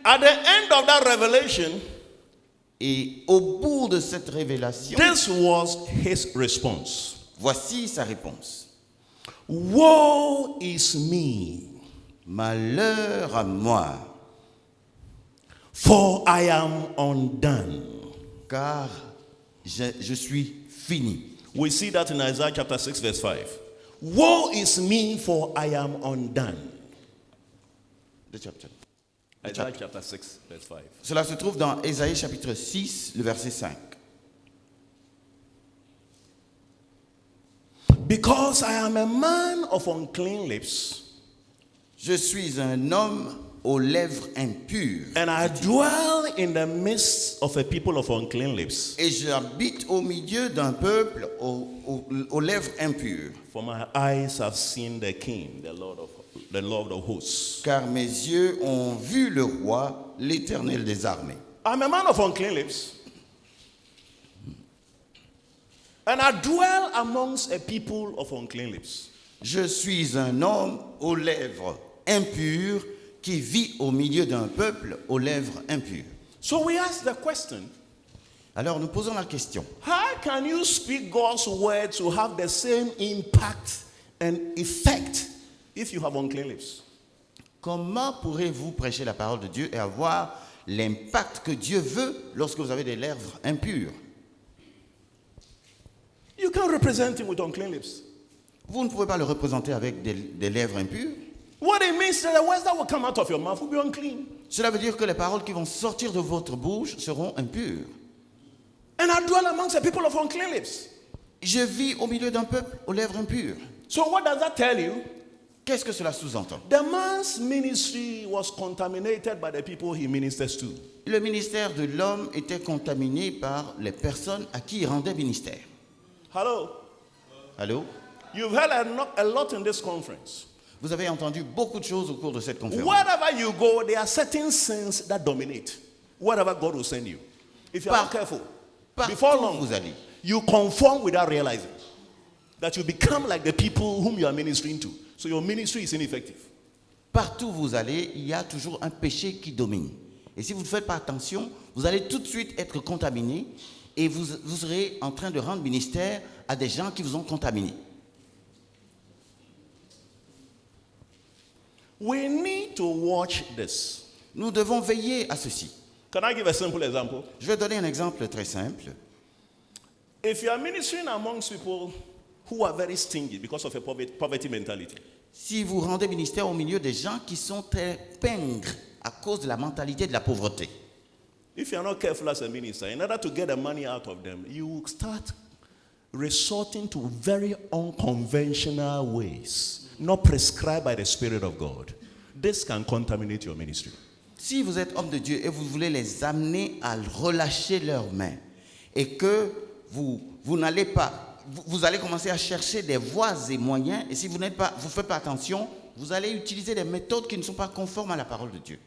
at the end of that revelation, Et au bout de cette révélation, this was his response. voici sa réponse. Woe is me, Malheur à moi, for I am undone. car je suis fini. We see that in Isaiah chapter 6 verse 5. Woe is me, for I am undone. The chapter. Isaiah chapter 6 verse 5. Cela se trouve dans Ésaïe chapitre 6, le verset 5. Because I am a man of unclean lips, Je suis un homme aux lèvres impures, and I dwell in the midst of a people of unclean lips. et j'habite au milieu d'un peuple aux lèvres impures. For my eyes have seen the King, the Lord of hosts. Car mes yeux ont vu le roi, l'Éternel des armées. I'm a man of unclean lips, and I dwell amongst a people of unclean lips. Je suis un homme aux lèvres impures qui vit au milieu d'un peuple aux lèvres impures. So we ask the question, Alors nous posons la question. how can you speak God's word to have the same impact and effect if you have unclean lips? Comment pourrez-vous prêcher la parole de Dieu et avoir l'impact que Dieu veut lorsque vous avez des lèvres impures? You can't represent him with unclean lips. Vous ne pouvez pas le représenter avec des lèvres impures. What it means is that the words that will come out of your mouth will be unclean. Cela veut dire que les paroles qui vont sortir de votre bouche seront impures. And I dwell amongst the people of unclean lips. Je vis au milieu d'un peuple aux lèvres impures. So what does that tell you? Qu'est-ce que cela sous-entend? The man's ministry was contaminated by the people he ministers to. Le ministère de l'homme était contaminé par les personnes à qui il rendait ministère. Hello? Allô? You've heard a lot in this conference. Vous avez entendu beaucoup de choses au cours de cette conférence. Wherever you go, there are certain sins that dominate. Wherever God will send you. If you are not careful, before long, vous allez. you conform without realizing that you become like the people whom you are ministering to. So your ministry is ineffective. Partout où vous allez, il y a toujours un péché qui domine. Et si vous ne faites pas attention, vous allez tout de suite être contaminé et vous serez en train de rendre ministère à des gens qui vous ont contaminé. We need to watch this. Nous devons veiller à ceci. Can I give a simple example? Je vais donner un exemple très simple. If you are ministering amongst people who are very stingy because of a poverty mentality, Si vous rendez ministère au milieu des gens qui sont très pingres à cause de la mentalité de la pauvreté, if you are not careful as a minister, in order to get the money out of them, you will start resorting to very unconventional ways, not prescribed by the Spirit of God. This can contaminate your ministry. si vous êtes homme de Dieu et vous voulez les amener à relâcher leurs mains et que vous n'allez pas, vous allez commencer à chercher des voies et moyens, et si vous ne faites pas attention, vous allez utiliser des méthodes qui ne sont pas conformes à la parole de Dieu.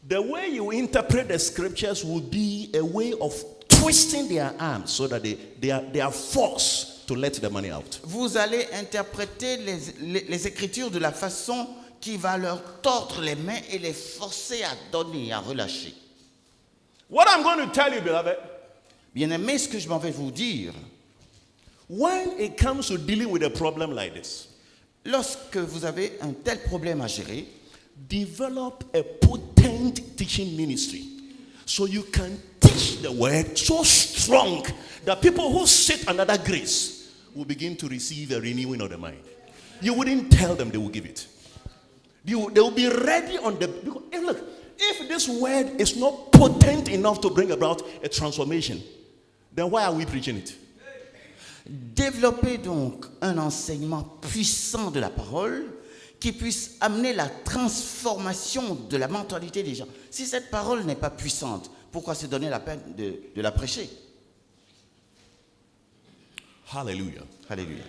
The way you interpret the scriptures will be a way of twisting their arms so that they are forced to let the money out. Vous allez interpréter les Écritures de la façon qui va leur tordre les mains et les forcer à donner, à relâcher. What I'm going to tell you, beloved, Bien-aimés, ce que je m'en vais vous dire, when it comes to dealing with a problem like this, lorsque vous avez un tel problème à gérer, develop a potent teaching ministry so you can teach the word so strong that people who sit under that grace will begin to receive a renewing of the mind. You wouldn't tell them, they will give it. They will be ready on the... Look, if this word is not potent enough to bring about a transformation, then why are we preaching it? développez donc un enseignement puissant de la parole qui puisse amener la transformation de la mentalité des gens. Si cette parole n'est pas puissante, pourquoi se donner la peine de la prêcher? Hallelujah. Alléluia.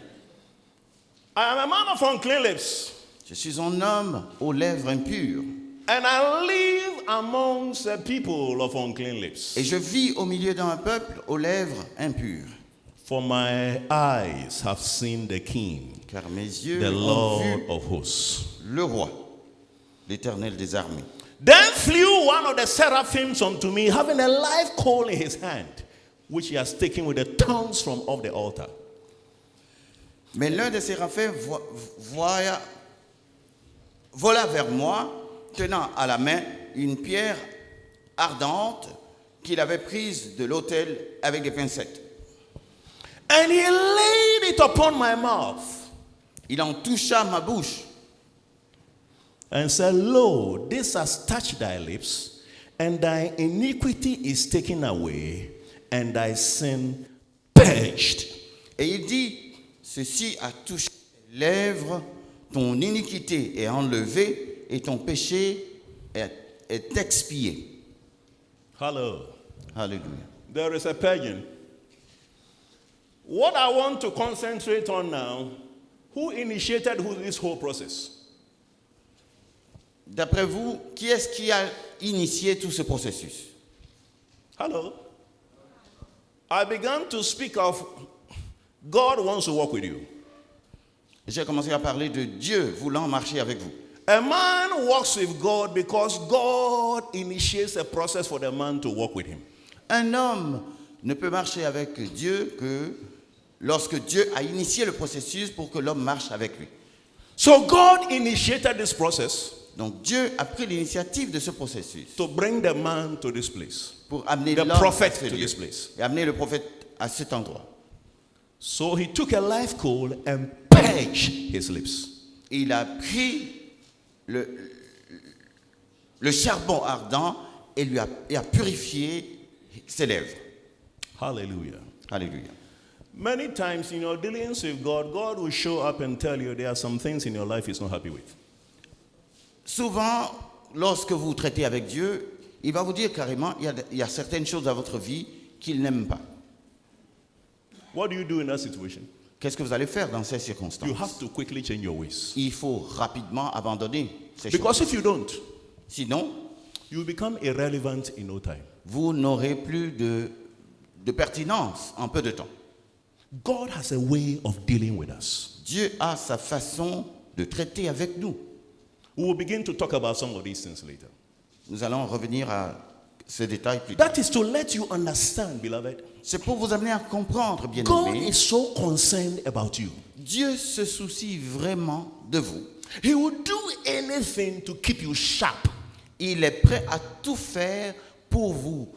I am a man of unclean lips, Je suis un homme aux lèvres impures and I live amongst the people of unclean lips. et je vis au milieu d'un peuple aux lèvres impures. For my eyes have seen the King, Car mes yeux the ont Lord vu of hosts. le roi, l'Éternel des armées. Then flew one of the seraphims unto me, having a live coal in his hand, which he has taken with the tongues from off the altar. Mais l'un des séraphins vola vers moi, tenant à la main une pierre ardente qu'il avait prise de l'autel avec des pincettes. And he laid it upon my mouth. Il en toucha ma bouche And said, Lo, this has touched thy lips, and thy iniquity is taken away, and thy sin purged. et il dit, ceci a touché tes lèvres, ton iniquité est enlevée et ton péché est expié. Hello. Alléluia. There is a purging. What I want to concentrate on now, who initiated this whole process? D'après vous, qui est-ce qui a initié tout ce processus? Hello. I began to speak of God wants to walk with you. J'ai commencé à parler de Dieu voulant marcher avec vous. A man walks with God because God initiates a process for the man to walk with him. Un homme ne peut marcher avec Dieu que lorsque Dieu a initié le processus pour que l'homme marche avec lui. So God initiated this process Donc Dieu a pris l'initiative de ce processus to bring the man to this place, pour amener the l'homme prophet à ce to lieu, this place. et amener le prophète à cet endroit. So he took a live coal and purged his lips. Il a pris le charbon ardent et a purifié ses lèvres. Hallelujah. Alléluia. Many times in your dealings with God, God will show up and tell you there are some things in your life he's not happy with. Souvent, lorsque vous traitez avec Dieu, il va vous dire carrément, il y a certaines choses dans votre vie qu'il n'aime pas. What do you do in that situation? Qu'est-ce que vous allez faire dans ces circonstances? You have to quickly change your ways. Il faut rapidement abandonner ces choses. Because if you don't, Sinon, you become irrelevant in no time. vous n'aurez plus de pertinence en peu de temps. God has a way of dealing with us. Dieu a sa façon de traiter avec nous. We will begin to talk about some of these things later. Nous allons revenir à ces détails plus tard. That is to let you understand, beloved. C'est pour vous amener à comprendre, bien God aimé. is so concerned about you. Dieu se soucie vraiment de vous. He will do anything to keep you sharp. Il est prêt à tout faire pour vous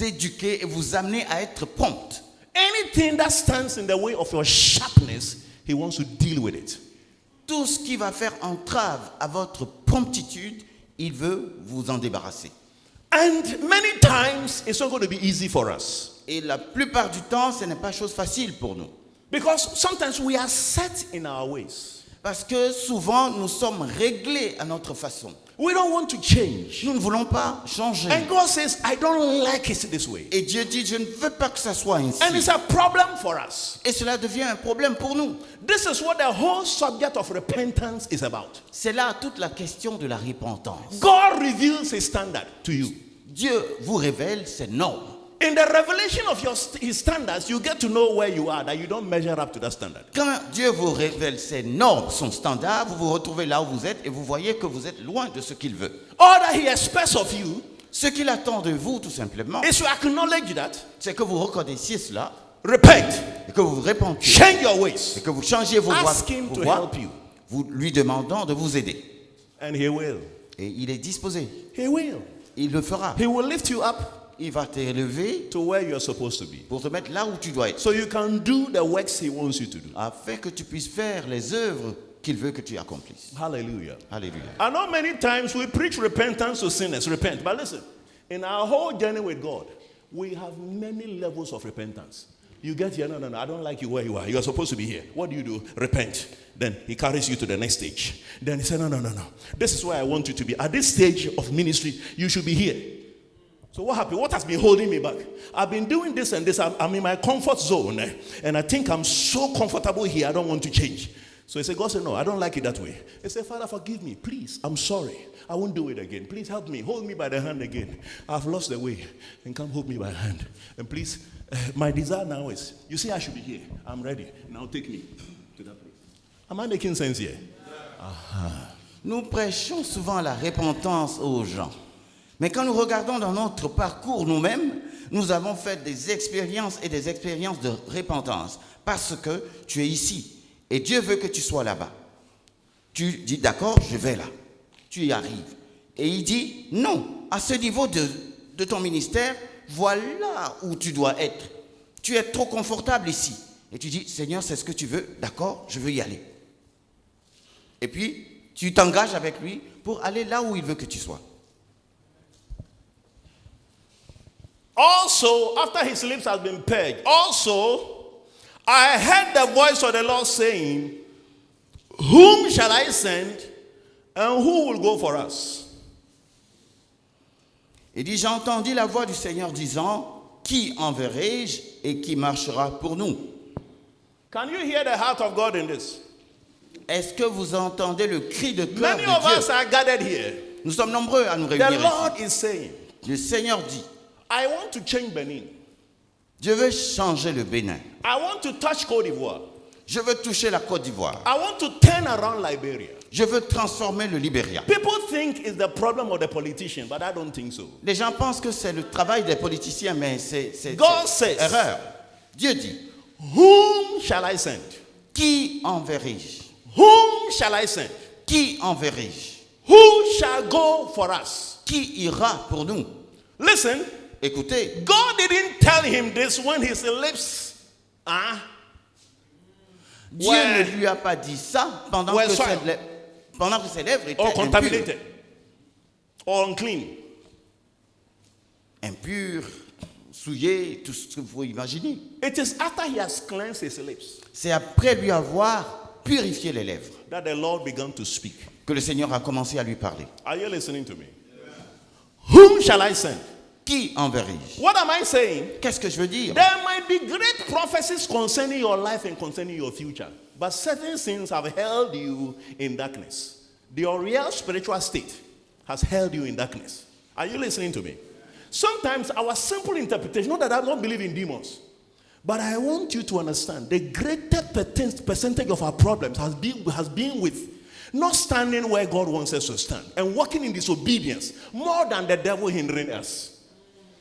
éduquer et vous amener à être prompt. Anything that stands in the way of your sharpness, he wants to deal with it. Tout ce qui va faire entrave à votre promptitude, il veut vous en débarrasser. And many times, it's not going to be easy for us. Et la plupart du temps, ce n'est pas chose facile pour nous. Because sometimes we are set in our ways. Parce que souvent, nous sommes réglés à notre façon. We don't want to change. Nous ne voulons pas changer. And God says, I don't like it this way. Et Dieu dit, je ne veux pas que ça soit ainsi. And it's a problem for us. Et cela devient un problème pour nous. This is what the whole subject of repentance is about. C'est là toute la question de la repentance. God reveals his standard to you. Dieu vous révèle ses normes. In the revelation of his standards, you get to know where you are, that you don't measure up to that standard. Quand Dieu vous révèle ses normes, son standard, vous vous retrouvez là où vous êtes et vous voyez que vous êtes loin de ce qu'il veut. All that he expects of you Ce qu'il attend de vous, tout simplement, is to acknowledge that, c'est que vous reconnaissiez cela repent, et que vous vous repentiez change your ways, et que vous changiez vos ask him vos to voies, help you, vous lui demandant de vous aider. and he will. Et il est disposé. He will. Il le fera. He will lift you up Il va t'élever to where you're supposed to be, pour te mettre là où tu dois être, so you can do the works he wants you to do. afin que tu puisses faire les œuvres qu'il veut que tu accomplisses. Hallelujah. Alléluia. I know many times we preach repentance to sinners, repent. But listen, in our whole journey with God, we have many levels of repentance. You get here, no, I don't like you where you are. You are supposed to be here. What do? Repent. Then he carries you to the next stage. Then he said, no. This is where I want you to be. At this stage of ministry, you should be here. So what happened? What has been holding me back? I've been doing this and this. I'm in my comfort zone. And I think I'm so comfortable here, I don't want to change. So he said, God said, no, I don't like it that way. He said, Father, forgive me. Please, I'm sorry. I won't do it again. Please help me. Hold me by the hand again. I've lost the way. And come hold me by the hand. And please, my desire now is, you see I should be here. I'm ready. Now take me to that place. Am I making sense here? Uh-huh. Nous prêchons souvent la repentance aux gens. Mais quand nous regardons dans notre parcours nous-mêmes, nous avons fait des expériences et des expériences de repentance. Parce que tu es ici et Dieu veut que tu sois là-bas. Tu dis d'accord, je vais là. Tu y arrives. Et il dit non, à ce niveau de ton ministère, voilà où tu dois être. Tu es trop confortable ici. Et tu dis, Seigneur, c'est ce que tu veux, d'accord, je veux y aller. Et puis, tu t'engages avec lui pour aller là où il veut que tu sois. Also, after his lips had been purged, also, I heard the voice of the Lord saying, whom shall I send and who will go for us? Il dit, j'ai entendu la voix du Seigneur disant, qui enverrai-je et qui marchera pour nous? Can you hear the heart of God in this? Est-ce que vous entendez le cri de cœur Many de of Dieu? us are gathered here. Nous sommes nombreux à nous The réunir Lord ici. is saying, Le Seigneur dit, I want to change Benin. je veux changer le Bénin. I want to touch Côte d'Ivoire. Je veux toucher la Côte d'Ivoire. I want to turn around Liberia. Je veux transformer le Libéria. People think it's the problem of the politician, but I don't think so. Les gens pensent que c'est le travail des politiciens, mais c'est God says, erreur. Dieu dit, whom shall I send? qui enverrai-je? Whom shall I send? Qui enverrai-je? Who shall go for us? Qui ira pour nous? Listen, Écoutez, God didn't tell him this when his lips Dieu Ouais. ne lui a pas dit ça pendant Ouais, que soit- ses lèvres étaient or impures. contaminated or unclean. Impures, souillées, tout ce que vous imaginez. It is after he has cleansed his lips C'est après lui avoir purifié les lèvres that the Lord began to speak. que le Seigneur a commencé à lui parler. Are you listening to me? Whom shall I send? Qui enverrai-je? What am I saying? Qu'est-ce que je veux dire? There might be great prophecies concerning your life and concerning your future, but certain things have held you in darkness. Your real spiritual state has held you in darkness. Are you listening to me? Sometimes our simple interpretation, not that I don't believe in demons, but I want you to understand the greater percentage of our problems has been with not standing where God wants us to stand and walking in disobedience more than the devil hindering us.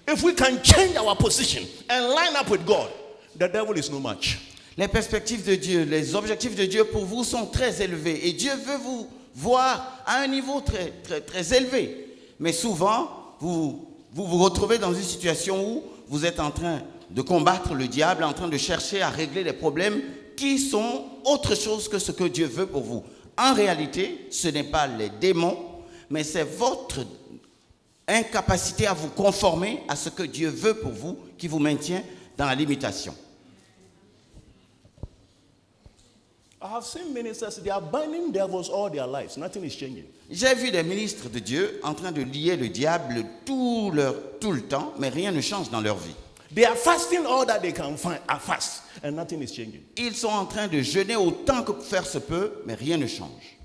If we can change our position and line up with God, the devil is no match. Les perspectives de Dieu, les objectifs de Dieu pour vous sont très élevés. Et Dieu veut vous voir à un niveau très, très, très élevé. Mais souvent, vous retrouvez dans une situation où vous êtes en train de combattre le diable, en train de chercher à régler les problèmes qui sont autre chose que ce que Dieu veut pour vous. En réalité, ce n'est pas les démons, mais c'est votre incapacité à vous conformer à ce que Dieu veut pour vous qui vous maintient dans la limitation. I have seen ministers, they are binding devils all their lives. Nothing is changing. J'ai vu des ministres de Dieu en train de lier le diable tout le temps, mais rien ne change dans leur vie. They are fasting all that they can find at fast, and nothing is changing. Ils sont en train de jeûner autant que faire se peut, mais rien ne change.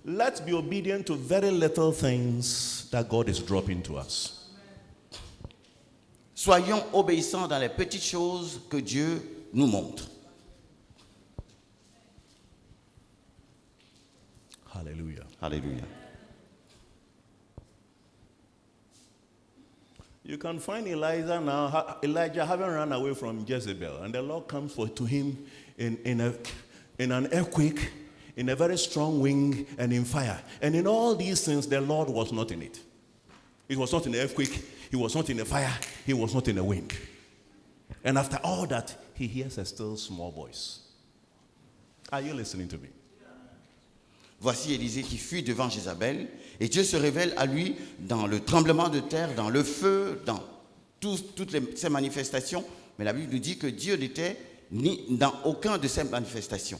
Let's be obedient to very little things that God is dropping to us. Soyons obéissants dans les petites choses que Dieu nous montre. Hallelujah. Alléluia. You can find Elijah having run away from Jezebel, and the Lord comes to him in an earthquake, in a very strong wind, and in fire. And in all these things, the Lord was not in it. He was not in the earthquake, he was not in the fire, he was not in the wind. And after all that, he hears a still small voice. Are you listening to me? Voici Élisée qui fuit devant Jézabel, et Dieu se révèle à lui dans le tremblement de terre, dans le feu, dans toutes ces manifestations. Mais la Bible nous dit que Dieu n'était ni dans aucun de ces manifestations.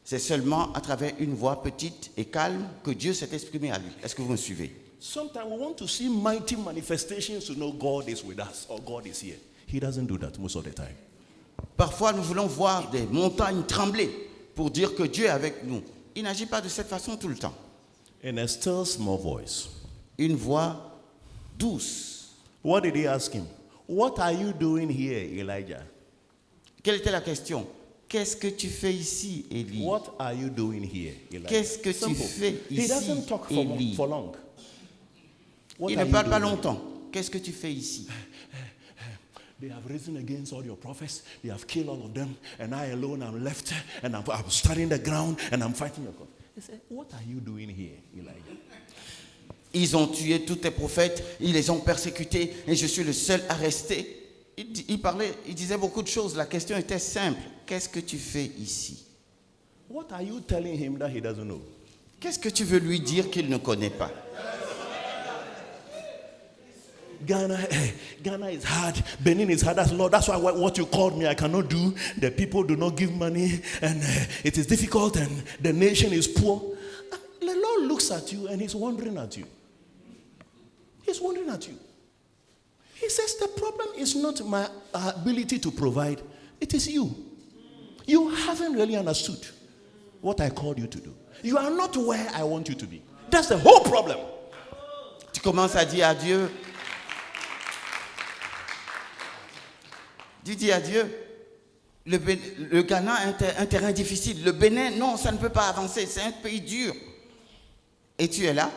C'est seulement à travers une voix petite et calme que Dieu s'est exprimé à lui. Est-ce que vous me suivez? Sometimes we want to see mighty manifestations to know God is with us or God is here. He doesn't do that most of the time. Parfois, nous voulons voir des montagnes trembler pour dire que Dieu est avec nous. Il n'agit pas de cette façon tout le temps. In a still small voice. Une voix douce. What did he ask him? What are you doing here, Elijah? Quelle était la question? qu'est-ce que tu fais ici, Élie? What are you doing here, Elijah? Qu'est-ce que tu Simple. fais He ici, doesn't talk Élie? for long. What Il are ne you parle pas doing? longtemps. Qu'est-ce que tu fais ici? They have risen against all your prophets. They have killed all of them. And I alone am left. And I'm studying the ground. And I'm fighting your cause. He said, what are you doing here, Elijah? Ils ont tué tous tes prophètes, ils les ont persécutés et je suis le seul à rester. Il disait beaucoup de choses. La question était simple. Qu'est-ce que tu fais ici? What are you telling him that he doesn't know? Qu'est-ce que tu veux lui dire qu'il ne connaît pas? Ghana is hard. Benin is hard. That's why what you called me I cannot do. The people do not give money, and it is difficult, and the nation is poor. The Lord looks at you and He's wondering at you. He's wondering at you. He says the problem is not my ability to provide. It is you. You haven't really understood what I called you to do. You are not where I want you to be. That's the whole problem. Tu commences à dire à Dieu. Tu dis à Dieu, le Ghana est un terrain difficile. Le Bénin, non, ça ne peut pas avancer. C'est un pays dur. Et tu es là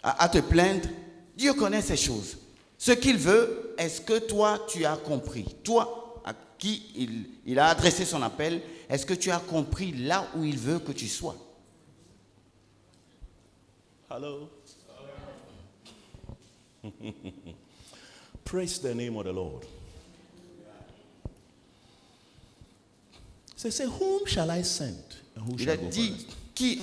à te plaindre. Dieu connaît ces choses. Ce qu'il veut, est-ce que toi, tu as compris? Toi, à qui il a adressé son appel, est-ce que tu as compris là où il veut que tu sois? Hello. Praise the name of the Lord. So say, whom shall I send? And who Il shall a go for dit, us? qui